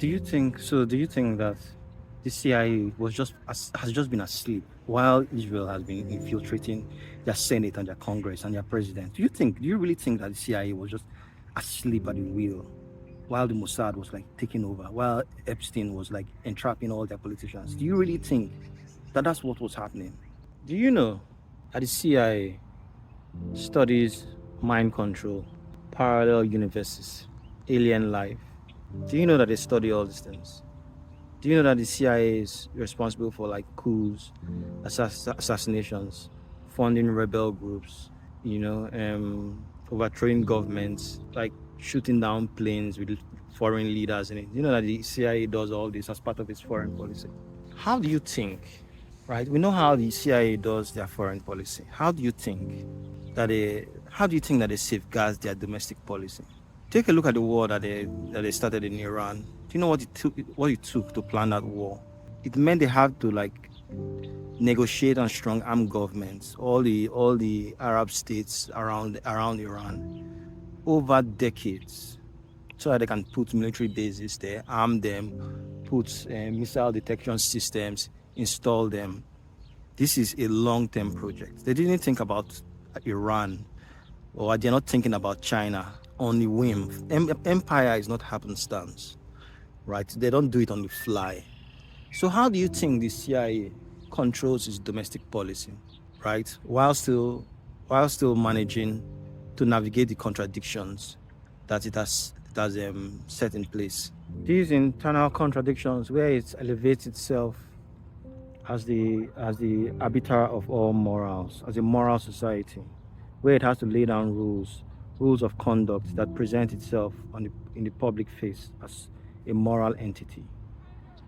Do you think that the CIA has just been asleep while Israel has been infiltrating their Senate and their Congress and their president? Do you really think that the CIA was just asleep at the wheel while the Mossad was like taking over, while Epstein was like entrapping all their politicians? Do you really think that that's what was happening? Do you know that the CIA studies mind control, parallel universes, alien life? Do you know that they study all these things? Do you know that the CIA is responsible for like coups, assassinations, funding rebel groups, overthrowing governments, like shooting down planes with foreign leaders in it? You know that the CIA does all this as part of its foreign policy. How do you think, right? We know how the CIA does their foreign policy. How do you think that they safeguard their domestic policy? Take a look at the war that they started in Iran. Do you know what it took to plan that war? It meant they had to like negotiate on strong armed governments, all the Arab states around Iran over decades, so that they can put military bases there, arm them, put missile detection systems, install them. This is a long-term project. They didn't think about Iran, or they're not thinking about China on the whim. Empire is not happenstance, right? They don't do it on the fly. So how do you think the CIA controls its domestic policy, right? While still managing to navigate the contradictions that it has set in place. These internal contradictions, where it elevates itself as the arbiter of all morals, as a moral society, where it has to lay down rules of conduct that present itself in the public face as a moral entity,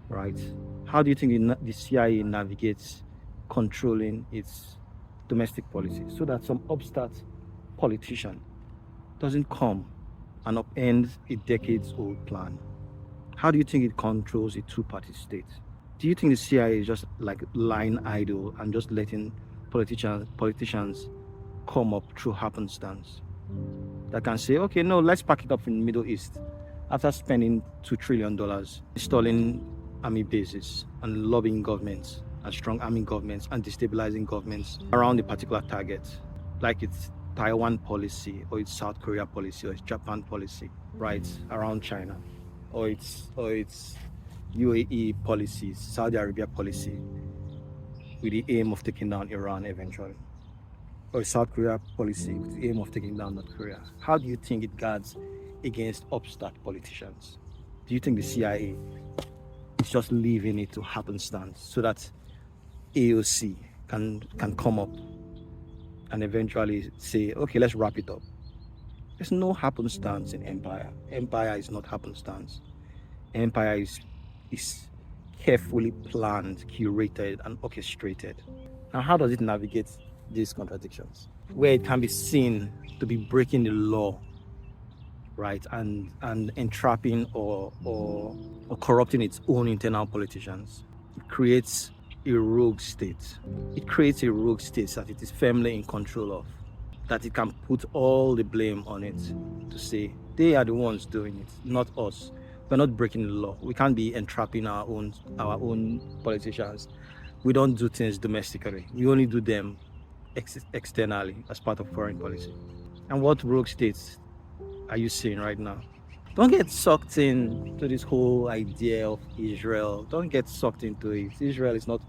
right? How do you think the CIA navigates controlling its domestic policy so that some upstart politician doesn't come and upend a decades-old plan? How do you think it controls a two-party state? Do you think the CIA is just like lying idle and just letting politicians come up through happenstance that can say, okay, no, let's pack it up in the Middle East after spending $2 trillion installing army bases and lobbying governments and strong army governments and destabilizing governments around a particular target, like it's Taiwan policy or it's South Korea policy or it's Japan policy, right, around China, or it's UAE policies, Saudi Arabia policy, with the aim of taking down Iran eventually, or South Korea policy with the aim of taking down North Korea. How do you think it guards against upstart politicians? Do you think the CIA is just leaving it to happenstance so that AOC can come up and eventually say, okay, let's wrap it up? There's no happenstance in empire. Empire is not happenstance. Empire is carefully planned, curated, and orchestrated. Now, how does it navigate these contradictions, where it can be seen to be breaking the law, right, and entrapping or corrupting its own internal politicians? It creates a rogue state. It creates a rogue state that it is firmly in control of, that it can put all the blame on it to say they are the ones doing it, not us. We're not breaking the law. We can't be entrapping our own politicians. We don't do things domestically. We only do them externally as part of foreign policy. And what rogue states are you seeing right now? Don't get sucked in to this whole idea of Israel. Don't get sucked into it. Israel is not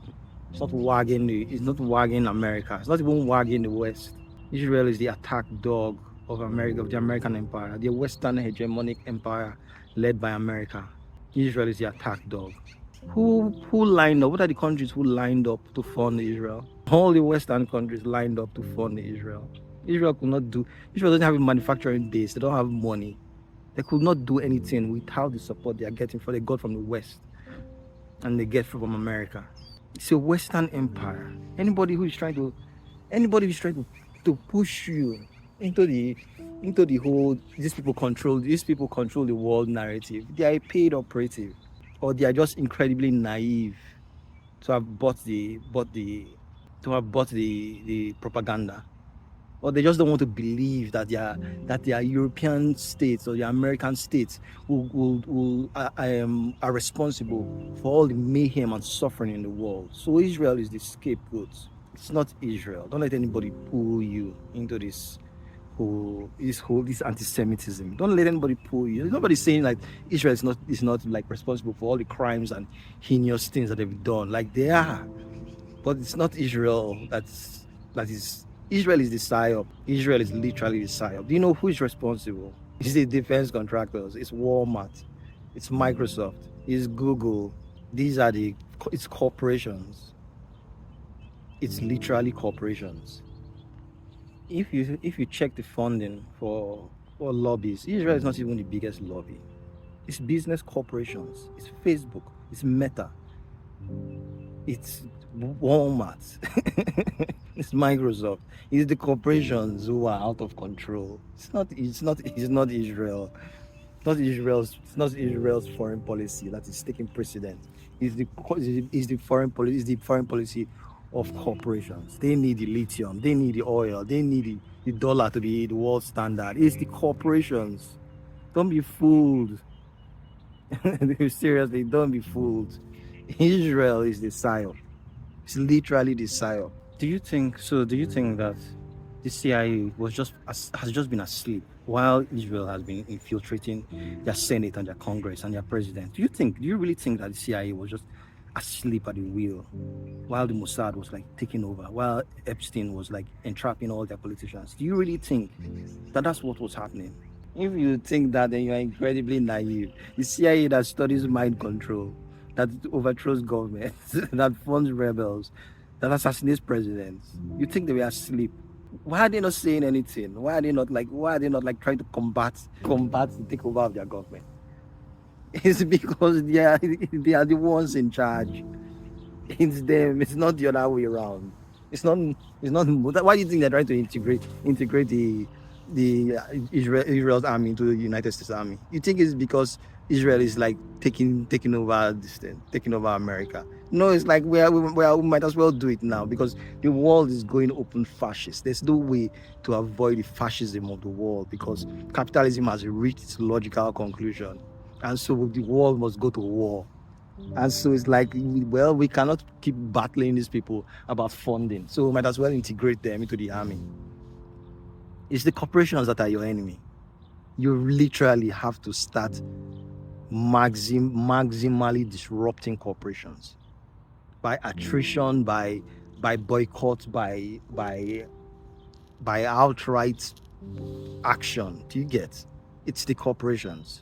wagging America. It's not even wagging the West. Israel is the attack dog of America, of the American empire, the Western hegemonic empire led by America. Israel is the attack dog. Who lined up? What are the countries who lined up to fund Israel? All the Western countries lined up to fund Israel. Israel doesn't have a manufacturing base. They don't have money. They could not do anything without the support they got from the West and they get from America. It's a Western empire. Anybody who is trying to push you into the whole these people control the world narrative, they are a paid operative, or they are just incredibly naive to have bought the propaganda. or they just don't want to believe that their European states or the American states are responsible for all the mayhem and suffering in the world. So Israel is the scapegoat. It's not Israel. Don't let anybody pull you into this anti-Semitism. Don't let anybody pull you. Nobody's saying like Israel is not like responsible for all the crimes and heinous things that they've done. Like they are, but it's not Israel that is. Israel is the psyop. Israel is literally the psyop. Do you know who is responsible? It's the defense contractors. It's Walmart. It's Microsoft. It's Google. It's corporations. It's literally corporations. If you check the funding for lobbies, Israel is not even the biggest lobby. It's business corporations. It's Facebook. It's Meta. It's Walmart. It's Microsoft. It's the corporations who are out of control. It's not Israel. It's not Israel's foreign policy that is taking precedent. It's the foreign policy of corporations. They need the lithium, they need the oil, they need the dollar to be the world standard. It's the corporations. Don't be fooled. Seriously, don't be fooled. Israel is the psyop. It's literally the psyop. Do you think that the CIA has just been asleep while Israel has been infiltrating their Senate and their Congress and their president? Do you really think that the CIA was just asleep at the wheel while the Mossad was like taking over, while Epstein was like entrapping all their politicians? Do you really think that that's what was happening? If you think that, then you are incredibly naive. The CIA that studies mind control, that overthrows governments, that funds rebels, that assassinates presidents, you think they were asleep? Why are they not saying anything? Why are they not like trying to combat the takeover of their government? It's because they are the ones in charge. It's them. It's not the other way around. It's not. Why do you think they're trying to integrate Israel's army into the United States Army? You think it's because Israel is like taking over this thing, taking over America? No, it's like we might as well do it now because the world is going open fascist. There's no way to avoid the fascism of the world because capitalism has reached its logical conclusion, and so the world must go to war. And so it's like, well, we cannot keep battling these people about funding, so we might as well integrate them into the army. It's the corporations that are your enemy. You literally have to start maximally disrupting corporations by attrition, by boycott, by outright action. Do you get? It's the corporations.